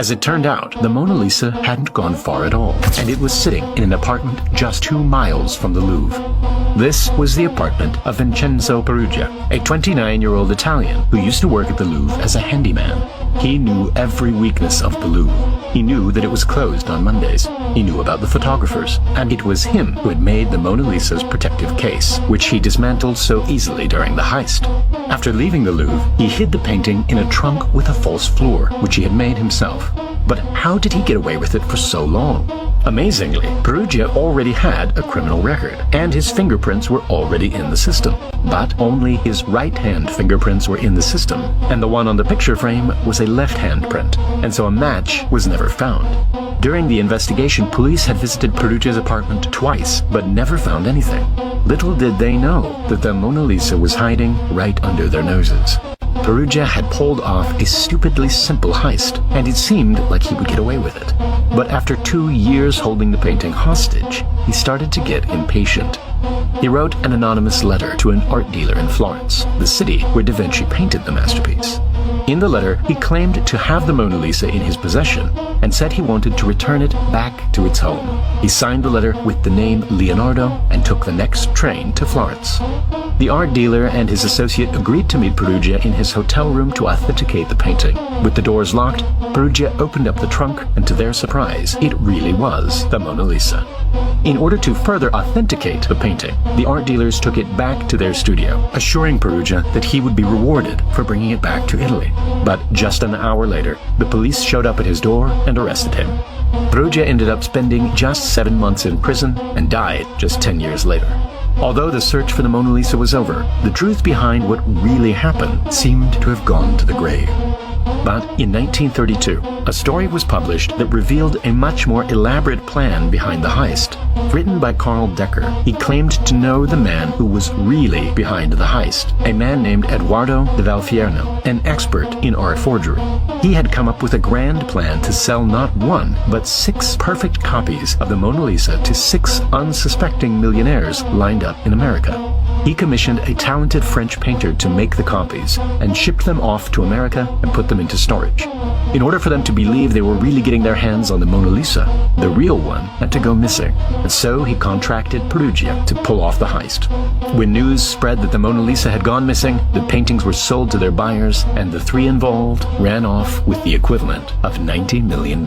As it turned out, the Mona Lisa hadn't gone far at all, and it was sitting in an apartment just 2 miles from the Louvre. This was the apartment of Vincenzo Peruggia, a 29-year-old Italian who used to work at the Louvre as a handyman. He knew every weakness of the Louvre. He knew that it was closed on Mondays. He knew about the photographers, and it was him who had made the Mona Lisa's protective case, which he dismantled so easily during the heist. After leaving the Louvre, he hid the painting in a trunk with a false floor, which he had made himself. But how did he get away with it for so long? Amazingly, Peruggia already had a criminal record, and his fingerprints were already in the system. But only his right-hand fingerprints were in the system, and the one on the picture frame was a left-hand print, and so a match was never found. During the investigation, police had visited Peruggia's apartment twice, but never found anything. Little did they know that the Mona Lisa was hiding right under their noses. Peruggia had pulled off a stupidly simple heist, and it seemed like he would get away with it. But after 2 years holding the painting hostage, he started to get impatient. He wrote an anonymous letter to an art dealer in Florence, the city where Da Vinci painted the masterpiece. In the letter, he claimed to have the Mona Lisa in his possession and said he wanted to return it back to its home. He signed the letter with the name Leonardo and took the next train to Florence. The art dealer and his associate agreed to meet Peruggia in his hotel room to authenticate the painting. With the doors locked, Peruggia opened up the trunk, and to their surprise, it really was the Mona Lisa. In order to further authenticate the painting, the art dealers took it back to their studio, assuring Peruggia that he would be rewarded for bringing it back to Italy. But just an hour later, the police showed up at his door and arrested him. Peruggia ended up spending just 7 months in prison and died just 10 years later. Although the search for the Mona Lisa was over, the truth behind what really happened seemed to have gone to the grave. But in 1932, a story was published that revealed a much more elaborate plan behind the heist. Written by Carl Decker, he claimed to know the man who was really behind the heist, a man named Edoardo de Valfierno, an expert in art forgery. He had come up with a grand plan to sell not 1, but 6 perfect copies of the Mona Lisa to 6 unsuspecting millionaires lined up in America. He commissioned a talented French painter to make the copies and shipped them off to America and put them into storage. In order for them to believe they were really getting their hands on the Mona Lisa, the real one had to go missing, and so he contracted Peruggia to pull off the heist. When news spread that the Mona Lisa had gone missing, the paintings were sold to their buyers, and the 3 involved ran off with the equivalent of $90 million.